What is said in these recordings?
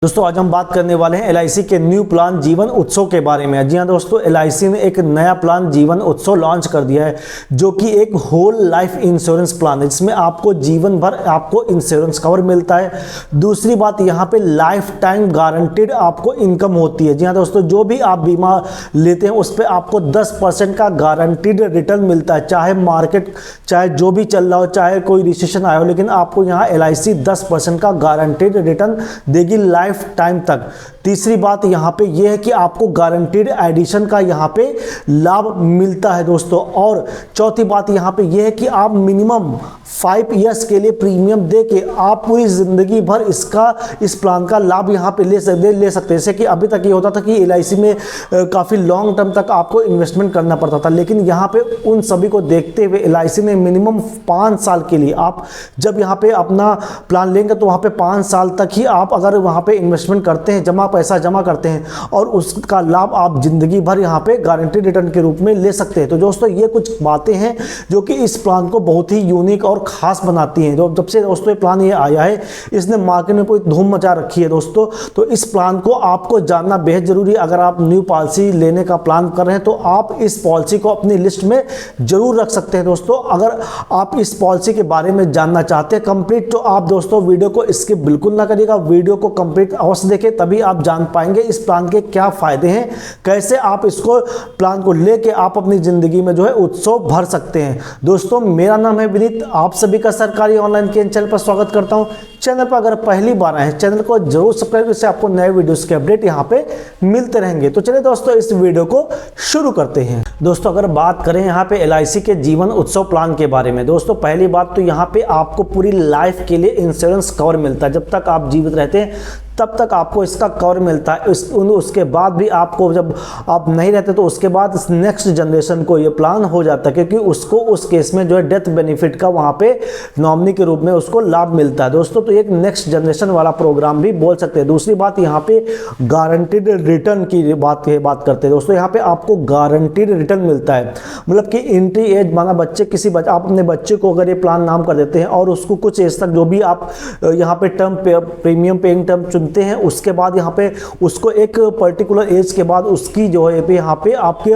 दोस्तों आज हम बात करने वाले हैं एलआईसी के न्यू प्लान जीवन उत्सव के बारे में। जी हाँ दोस्तों, एलआईसी ने एक नया प्लान जीवन उत्सव लॉन्च कर दिया है जो कि एक होल लाइफ इंश्योरेंस प्लान है जिसमें आपको जीवन भर आपको इंश्योरेंस कवर मिलता है। दूसरी बात, यहाँ पे लाइफ टाइम गारंटेड आपको इनकम होती है। जी हाँ दोस्तों, जो भी आप बीमा लेते हैं उस पर आपको 10% का गारंटीड रिटर्न मिलता है, चाहे मार्केट चाहे जो भी चल रहा हो, चाहे कोई रिसेशन आया हो, लेकिन आपको यहाँ एलआईसी 10% का गारंटीड रिटर्न देगी लाइफ टाइम तक। तीसरी बात यहाँ पे यह है कि आपको गारंटीड एडिशन का यहाँ पे लाभ मिलता है दोस्तों। और चौथी बात यहाँ पे यह है कि आप मिनिमम 5 इयर्स के लिए प्रीमियम दे के आप पूरी जिंदगी भर इस प्लान का लाभ यहाँ पे ले सकते हैं। जैसे कि अभी तक ये होता था कि एलआईसी में काफ़ी लॉन्ग टर्म तक आपको इन्वेस्टमेंट करना पड़ता था, लेकिन यहाँ पे उन सभी को देखते हुए एलआईसी ने मिनिमम 5 साल के लिए, आप जब यहाँ पे अपना प्लान लेंगे तो वहाँ पे 5 साल तक ही आप अगर वहाँ पे इन्वेस्टमेंट करते हैं, पैसा जमा करते हैं और उसका लाभ आप जिंदगी भर यहाँ पे गारंटीड रिटर्न के रूप में ले सकते हैं। तो दोस्तों ये कुछ बातें हैं जो कि इस प्लान को बहुत ही यूनिक और खास बनाती हैं। जो जब से दोस्तों ये प्लान ये आया है इसने मार्केट में कोई धूम मचा रखी है दोस्तों। तो इस प्लान को आपको जानना बेहद जरूरी है। अगर आप न्यू पॉलिसी लेने का प्लान कर रहे हैं तो आप इस पॉलिसी को अपनी लिस्ट में जरूर रख सकते हैं दोस्तों। अगर आप इस पॉलिसी के बारे में जानना चाहते हैं कंप्लीट, तो आप दोस्तों वीडियो को स्किप बिल्कुल ना करिएगा, वीडियो को कंप्लीट अवश्य देखें, तभी आप जान पाएंगे इस प्लान के क्या फायदे हैं, कैसे आप इसको प्लान को लेके आप अपनी जिंदगी में जो है उत्सव भर सकते हैं। दोस्तों मेरा नाम है विनीत, आप सभी का सरकारी ऑनलाइन के चैनल पर स्वागत करता हूं। चैनल पर अगर पहली बार आए हैं चैनल को जरूर सब्सक्राइब, इससे आपको नए वीडियोस के अपडेट यहां पे मिलते रहेंगे। तो चलिए दोस्तों इस वीडियो को शुरू करते हैं। दोस्तों अगर बात करें यहाँ पे एलआईसी के जीवन उत्सव प्लान के बारे में, दोस्तों पहली बात तो यहाँ पे आपको पूरी लाइफ के लिए इंश्योरेंस कवर मिलता है। जब तक आप जीवित रहते हैं तब तक आपको इसका कवर मिलता है। उसके बाद भी आपको, जब आप नहीं रहते तो उसके बाद नेक्स्ट जनरेशन को ये प्लान हो जाता है, क्योंकि उसको उस केस में जो है डेथ बेनिफिट का वहाँ पे नॉमिनी के रूप में उसको लाभ मिलता है दोस्तों। तो एक नेक्स्ट जनरेशन वाला प्रोग्राम भी बोल सकते हैं। दूसरी बात यहाँ पे गारंटीड रिटर्न की बात करते हैं दोस्तों। यहाँ पे आपको गारंटीड रिटर्न मिलता है, मतलब कि एंट्री एज, माना बच्चे आप अपने बच्चे को अगर ये प्लान नाम कर देते हैं और उसको कुछ एज तक जो भी आप यहाँ पे टर्म प्रीमियम पेइंग टर्म चुनते हैं, उसके बाद यहाँ पे उसको एक पर्टिकुलर एज के बाद उसकी जो है यहाँ पे आपके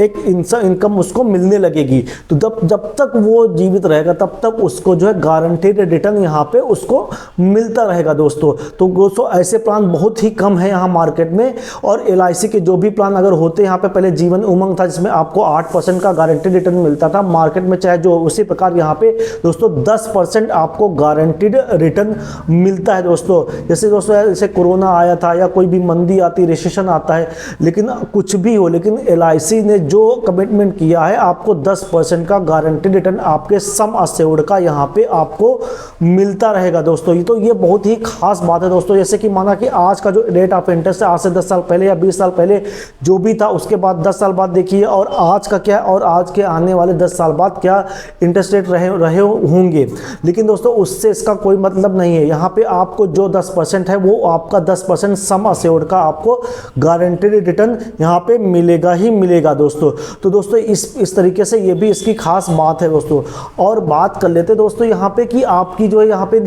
एक इनकम उसको मिलने लगेगी। तो जब तक वो जीवित रहेगा तब तक उसको जो है गारंटीड रिटर्न यहाँ पे उसको मिलता रहेगा दोस्तों। तो दोस्तों ऐसे प्लान बहुत ही कम है यहाँ मार्केट में। और एलआईसी के जो भी प्लान अगर होते हैं, यहाँ पे पहले जीवन उमंग था जिसमें आपको 8% का गारंटीड रिटर्न मिलता था मार्केट में, चाहे जो उसी प्रकार यहाँ पे दोस्तों 10% आपको गारंटीड रिटर्न मिलता है दोस्तों। जैसे कोरोना आया था या कोई भी मंदी आती, रिसेशन आता है, लेकिन कुछ भी हो, लेकिन एलआईसी ने जो कमिटमेंट किया है आपको 10% का गारंटीड रिटर्न आपके सम अश्योर्ड का यहाँ पे आपको मिलता रहेगा दोस्तों। ये बहुत ही खास बात है दोस्तों। जैसे कि माना कि आज का जो रेट ऑफ इंटरेस्ट है, आज से 10 साल पहले या 20 साल पहले जो भी था, उसके बाद 10 साल बाद देखिए और आज का क्या, और आज के आने वाले 10 साल बाद क्या इंटरेस्ट रेट रहे होंगे। लेकिन दोस्तों उससे इसका कोई मतलब नहीं है। यहाँ पे आपको जो 10% है वो आपका 10% सम अश्योर्ड का आपको गारंटीड रिटर्न यहाँ पे मिलेगा ही मिलेगा दोस्तों। तो दोस्तों इस तरीके से ये भी इसकी खास बात है दोस्तों। और बात कर लेते दोस्तों यहाँ पे कि आपकी जो है यहाँ पे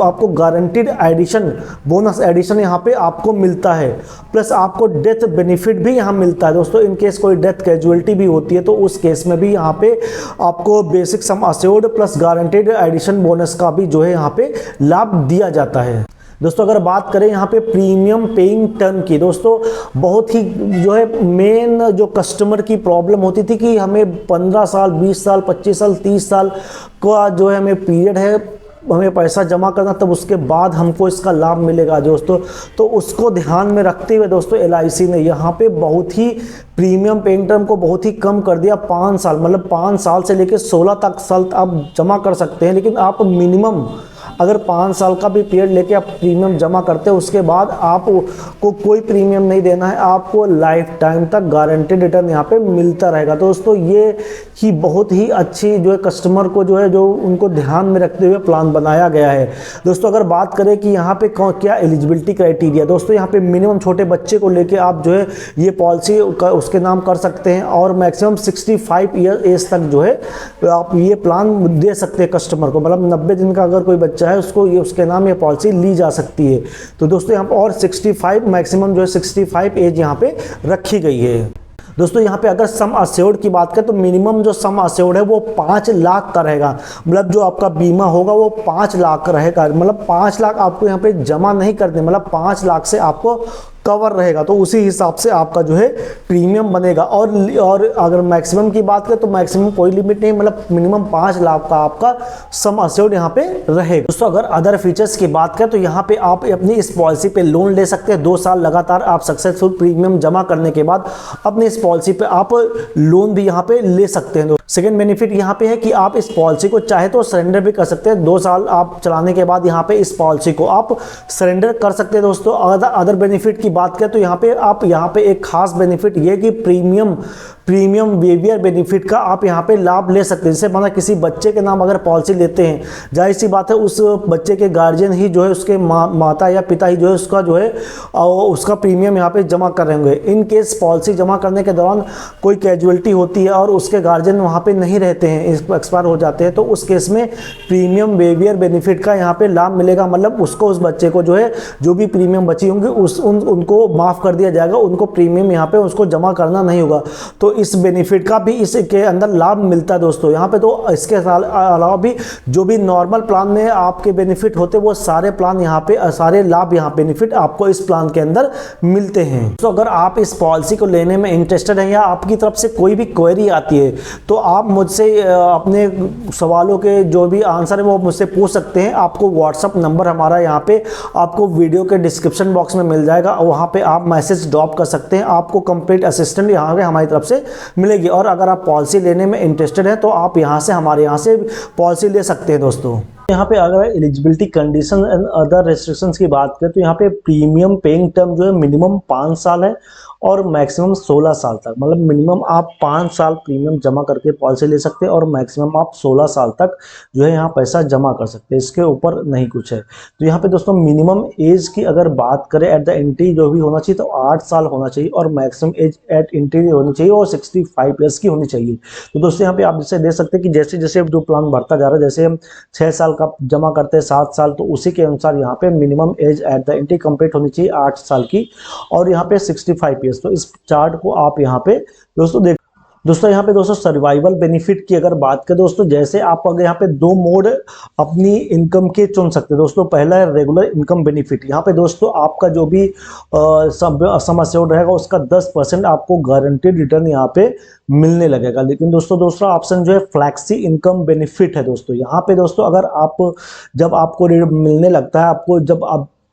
आपको गारंटीड एडिशन, बोनस एडिशन यहाँ पे आपको मिलता है, प्लस आपको डेथ बेनिफिट भी यहाँ मिलता है दोस्तों। इन केस कोई डेथ कैजुअलिटी भी होती है तो उस केस में भी यहाँ पे आपको basic sum assured plus guaranteed addition bonus का भी जो है यहाँ पे लाभ दिया जाता है दोस्तों। अगर बात करें यहाँ पे प्रीमियम पेइंग टर्म की, दोस्तों बहुत ही जो है मेन जो कस्टमर की प्रॉब्लम होती थी कि हमें 15 साल 20 साल 25 साल 30 साल का जो है हमें पीरियड है, हमें पैसा जमा करना, तब उसके बाद हमको इसका लाभ मिलेगा दोस्तों। तो उसको ध्यान में रखते हुए दोस्तों एलआईसी ने यहाँ पे बहुत ही प्रीमियम पेइंग टर्म को बहुत ही कम कर दिया। 5 साल, मतलब 5 साल से लेकर 16 साल आप जमा कर सकते हैं, लेकिन आप मिनिमम अगर 5 साल का भी पीरियड लेके आप प्रीमियम जमा करते हैं उसके बाद आपको कोई प्रीमियम नहीं देना है, आपको लाइफ टाइम तक गारंटीड रिटर्न यहाँ पे मिलता रहेगा दोस्तों। ये ही बहुत ही अच्छी जो है कस्टमर को जो है जो उनको ध्यान में रखते हुए प्लान बनाया गया है दोस्तों। अगर बात करें कि यहाँ पे क्या एलिजिबिलिटी क्राइटेरिया, दोस्तों यहाँ पे मिनिमम छोटे बच्चे को लेके आप जो है ये पॉलिसी उसके नाम कर सकते हैं और मैक्सिमम 65 ईयर एज तक जो है आप ये प्लान दे सकते हैं कस्टमर को। मतलब 90 दिन का अगर कोई बच्चा है उसको ये उसके नाम ये पॉलिसी ली जा सकती है। तो दोस्तों यहाँ पर और 65 मैक्सिमम जो है 65 एज यहाँ पे रखी गई है। दोस्तों यहाँ पे अगर सम अश्योर्ड की बात करें तो मिनिमम जो सम अश्योर्ड है वो 5 लाख का रहेगा। मतलब जो आपका बीमा होगा वो 5 लाख का रहेगा। मतलब 5 लाख आपको यहाँ पे जमा नहीं करने, मतलब 5 लाख से आपको कवर रहेगा। तो उसी हिसाब से आपका जो है प्रीमियम बनेगा। और अगर मैक्सिमम की बात करें तो मैक्सिमम कोई लिमिट नहीं, मतलब मिनिमम 5 लाख का आपका सम अश्योर्ड यहाँ पे रहेगा। दोस्तों अगर अदर फीचर्स की बात करें तो यहाँ पे आप अपनी इस पॉलिसी पे लोन ले सकते हैं। 2 साल लगातार आप सक्सेसफुल प्रीमियम जमा करने के बाद अपनी इस पॉलिसी पे आप लोन भी यहाँ पे ले सकते हैं। सेकेंड बेनिफिट यहाँ पे है कि आप इस पॉलिसी को चाहे तो सरेंडर भी कर सकते हैं। 2 साल आप चलाने के बाद यहाँ पे इस पॉलिसी को आप सरेंडर कर सकते हैं। दोस्तों अदर बेनिफिट की बात करें तो यहाँ पे एक खास बेनिफिट ये कि प्रीमियम वेवियर बेनिफिट का आप यहाँ पे लाभ ले सकते हैं। जैसे माना किसी बच्चे के नाम अगर पॉलिसी लेते हैं, जाहिर सी बात है उस बच्चे के गार्जियन ही जो है उसके माता या पिता ही जो है उसका प्रीमियम यहाँ पे जमा कर रहे होंगे। इन केस पॉलिसी जमा करने के दौरान कोई कैजुअलिटी होती है और उसके गार्जियन वहाँ पे नहीं रहते हैं, एक्सपायर हो जाते हैं, तो उस केस में प्रीमियम वेवियर बेनिफिट का यहाँ पे लाभ मिलेगा। मतलब उसको उस बच्चे को जो है जो भी प्रीमियम बची होंगी उनको माफ़ कर दिया जाएगा, उनको प्रीमियम यहाँ पे उसको जमा करना नहीं होगा। तो इस बेनिफिट का भी इसके अंदर लाभ मिलता है दोस्तों यहाँ पे। तो इसके अलावा भी जो भी नॉर्मल प्लान में आपके बेनिफिट होते हैं वो सारे प्लान यहाँ पे सारे लाभ यहाँ बेनिफिट आपको इस प्लान के अंदर मिलते हैं। तो अगर आप इस पॉलिसी को लेने में इंटरेस्टेड हैं या आपकी तरफ से कोई भी क्वेरी आती है तो आप मुझसे अपने सवालों के जो भी आंसर है वो मुझसे पूछ सकते हैं। आपको व्हाट्सअप नंबर हमारा यहाँ पे आपको वीडियो के डिस्क्रिप्शन बॉक्स में मिल जाएगा, वहाँ पे आप मैसेज ड्रॉप कर सकते हैं। आपको कंप्लीट असिस्टेंट यहाँ पे हमारी तरफ से मिलेगी। और अगर आप पॉलिसी लेने में इंटरेस्टेड हैं तो आप यहाँ से हमारे यहाँ से पॉलिसी ले सकते हैं। दोस्तों यहाँ पे अगर eligibility condition and other restrictions की बात करें तो यहाँ पे प्रीमियम पेइंग टर्म जो है मिनिमम 5 साल है और मैक्सिमम 16 साल तक। मतलब मिनिमम आप 5 साल प्रीमियम जमा करके पॉलिसी ले सकते हैं और मैक्सिमम आप 16 साल तक जो है यहाँ पैसा जमा कर सकते हैं, इसके ऊपर नहीं कुछ है। तो यहाँ पे दोस्तों मिनिमम एज की अगर बात करें एट द एंट्री जो भी होना चाहिए तो 8 साल होना चाहिए और मैक्सिमम एज एट एंट्री होनी चाहिए और 65 प्लस की होनी चाहिए। तो दोस्तों यहाँ पे आप जैसे देख सकते हैं कि जैसे जैसे जो प्लान बढ़ता जा रहा है, जैसे हम 6 साल का जमा करते हैं 7 साल, तो उसी के अनुसार यहाँ पे minimum age at the entry complete होनी चाहिए 8 साल की और यहाँ पे 65 ईयर्स। तो इस चार्ट को आप यहाँ पे दोस्तों यहाँ पे सर्वाइवल बेनिफिट की अगर बात करें दोस्तों, जैसे आप अगर यहाँ पे 2 मोड अपनी इनकम के चुन सकते हैं। दोस्तों पहला है रेगुलर इनकम बेनिफिट। यहाँ पे दोस्तों आपका जो भी सम अश्योर्ड रहेगा उसका 10% आपको गारंटीड रिटर्न यहाँ पे मिलने लगेगा। लेकिन दोस्तों दूसरा ऑप्शन जो है फ्लैक्सी इनकम बेनिफिट है। दोस्तों यहाँ पे दोस्तों अगर आप जब आपको मिलने लगता है, आपको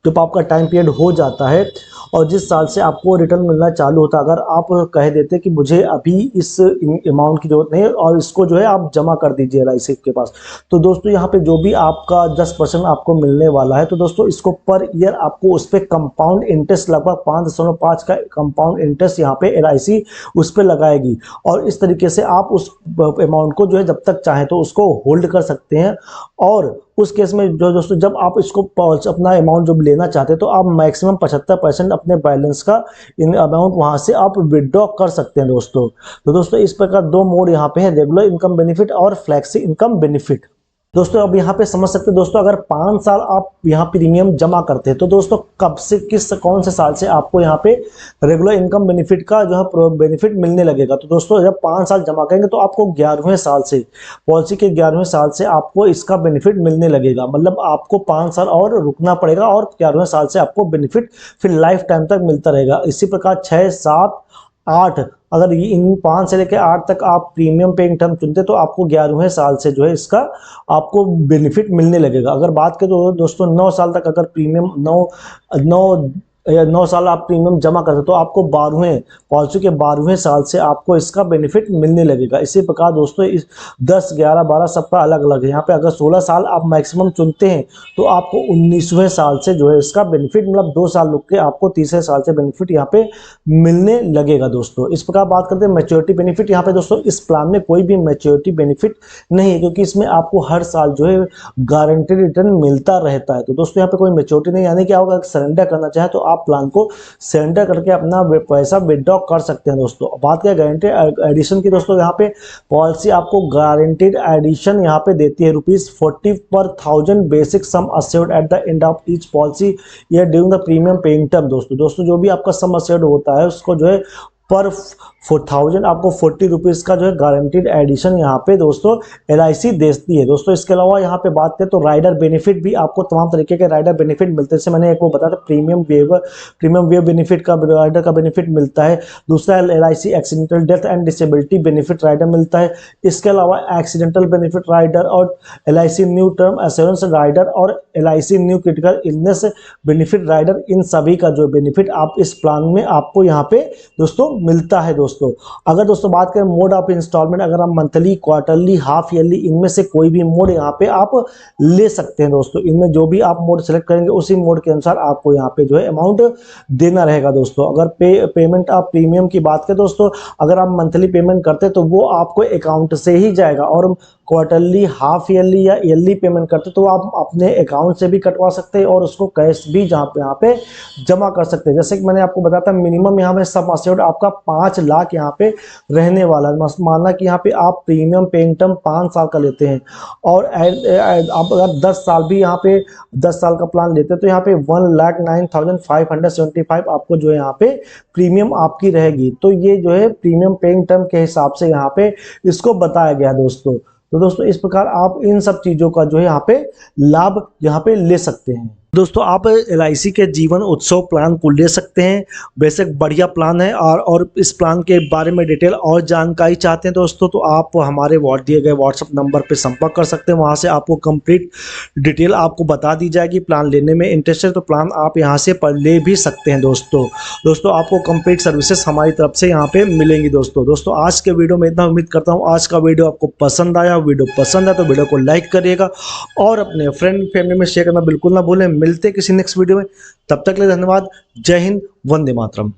जब आपका टाइम पीरियड हो जाता है और जिस साल से आपको रिटर्न मिलना चालू होता है, अगर आप कह देते कि मुझे अभी इस अमाउंट की जरूरत नहीं है और इसको जो है आप जमा कर दीजिए LIC के पास, तो दोस्तों यहाँ पे जो भी आपका 10% आपको मिलने वाला है, तो दोस्तों इसको पर ईयर आपको उस पर कंपाउंड इंटरेस्ट लगभग 5.5 का कंपाउंड इंटरेस्ट यहाँ पे LIC उस पर लगाएगी। और इस तरीके से आप उस अमाउंट को जो है जब तक चाहें तो उसको होल्ड कर सकते हैं। और उस केस में जो दोस्तों जब आप इसको अपना अमाउंट जब लेना चाहते हैं तो आप मैक्सिमम 75% अपने बैलेंस का इन अमाउंट वहां से आप विड्रॉ कर सकते हैं दोस्तों। तो दोस्तों इस प्रकार 2 मोड यहाँ पे है, रेगुलर इनकम बेनिफिट और फ्लैक्सी इनकम बेनिफिट। दोस्तों अब यहाँ पे समझ सकते हैं दोस्तों, अगर 5 साल आप यहाँ प्रीमियम जमा करते हैं तो दोस्तों कब से कौन से साल से आपको यहाँ पे रेगुलर इनकम बेनिफिट का जो है बेनिफिट मिलने लगेगा। तो दोस्तों जब 5 साल जमा करेंगे तो आपको 11वें साल से, पॉलिसी के 11वें साल से आपको इसका बेनिफिट मिलने लगेगा। मतलब आपको 5 साल और रुकना पड़ेगा और 11वें साल से आपको बेनिफिट फिर लाइफ टाइम तक मिलता रहेगा। इसी प्रकार 6, 7, 8 अगर इन 5 से लेकर 8 तक आप प्रीमियम पेइंग टर्म चुनते तो आपको 11वें साल से जो है इसका आपको बेनिफिट मिलने लगेगा। अगर बात करें तो दोस्तों 9 साल तक अगर प्रीमियम 9 साल आप प्रीमियम जमा करते तो आपको 12वें पॉलिसी के 12वें साल से आपको इसका बेनिफिट मिलने लगेगा। इसी प्रकार दोस्तों इस 10, 11, 12 सबका अलग अलग है। यहाँ पे अगर 16 साल आप मैक्सिमम चुनते हैं तो आपको 19वें साल से जो है इसका बेनिफिट, मतलब 2 साल रुक के आपको 30वें साल से बेनिफिट यहाँ पे मिलने लगेगा दोस्तों। इस प्रकार बात करते हैं मैच्योरिटी बेनिफिट। यहाँ पे दोस्तों इस प्लान में कोई भी मैच्योरिटी बेनिफिट नहीं है क्योंकि इसमें आपको हर साल जो है गारंटी रिटर्न मिलता रहता है। तो दोस्तों यहाँ पे कोई मैच्योरिटी नहीं, यानी क्या होगा सरेंडर करना चाहे तो आप आप प्लान को सरेंडर करके अपना पैसा विड्रॉ कर सकते हैं दोस्तों। बात करें गारंटेड एडिशन की दोस्तों, यहाँ पे पॉलिसी आपको गारंटेड एडिशन यहाँ पे देती है ₹40 पर 1000 basic sum assured at the end of each policy year during the premium paying term. दोस्तों जो भी आपका सम अश्योर्ड होता है उसको जो है पर 4000 आपको ₹40 का जो है गारंटीड एडिशन यहाँ पे दोस्तों LIC देती है दोस्तों। इसके अलावा यहाँ पे बात करें तो राइडर बेनिफिट भी आपको तमाम तरीके के राइडर बेनिफिट मिलते हैं। जैसे मैंने एक वो बताया था प्रीमियम वेव बेनिफिट का राइडर का बेनिफिट मिलता है। दूसरा LIC accidental death and disability benefit rider मिलता है। इसके अलावा एक्सीडेंटल बेनिफिट राइडर और LIC new term assurance rider और LIC new critical illness benefit rider, इन सभी का जो बेनिफिट आप इस प्लान में आपको यहाँ पे दोस्तों मिलता है दोस्तों। अगर दोस्तों बात करें मोड ऑफ इंस्टॉलमेंट, अगर आप मंथली, क्वार्टरली, हाफ ईयरली, इनमें से कोई भी मोड यहाँ पे आप ले सकते हैं दोस्तों। इनमें जो भी आप मोड सेलेक्ट करेंगे उसी मोड के अनुसार आपको यहाँ पे जो है अमाउंट देना रहेगा दोस्तों। अगर पेमेंट ऑफ प्रीमियम की बात करें दोस्तों, अगर आप मंथली पेमेंट करते हैं तो वो आपको अकाउंट से ही जाएगा, और क्वार्टरली, हाफ ईयरली या ईयरली पेमेंट करते तो आप अपने अकाउंट से भी कटवा सकते हैं और उसको कैश भी यहाँ पे जमा कर सकते हैं। जैसे कि मैंने आपको बताया था मिनिमम यहाँ पे सम अश्योर्ड आपका 5 लाख यहाँ पे रहने वाला है। मानना कि यहाँ पे आप प्रीमियम पेइंग टर्म 5 साल का लेते हैं और आप अगर 10 साल भी यहाँ पे 10 साल का प्लान लेते हैं तो यहाँ पे 1,09,575 आपको जो है यहाँ पे प्रीमियम आपकी रहेगी। तो ये जो है प्रीमियम पेइंग टर्म के हिसाब से यहाँ पे इसको बताया गया दोस्तों। तो दोस्तों इस प्रकार आप इन सब चीजों का जो है यहाँ पे लाभ यहाँ पे ले सकते हैं। दोस्तों आप LIC के जीवन उत्सव प्लान को ले सकते हैं। बेशक बढ़िया प्लान है, और इस प्लान के बारे में डिटेल और जानकारी चाहते हैं दोस्तों तो आप हमारे दिए गए WhatsApp नंबर पे संपर्क कर सकते हैं। वहां से आपको कंप्लीट डिटेल आपको बता दी जाएगी। प्लान लेने में इंटरेस्ट है तो प्लान आप यहां से ले भी सकते हैं दोस्तों आपको कंप्लीट सर्विसेज हमारी तरफ से यहाँ पे मिलेंगी दोस्तों आज के वीडियो में इतना। उम्मीद करता हूँ आज का वीडियो आपको पसंद आया। वीडियो पसंद है तो वीडियो को लाइक करिएगा और अपने फ्रेंड फैमिली में शेयर करना बिल्कुल ना भूलें। मिलते किसी नेक्स्ट वीडियो में, तब तक के लिए धन्यवाद। जय हिंद, वंदे मातरम।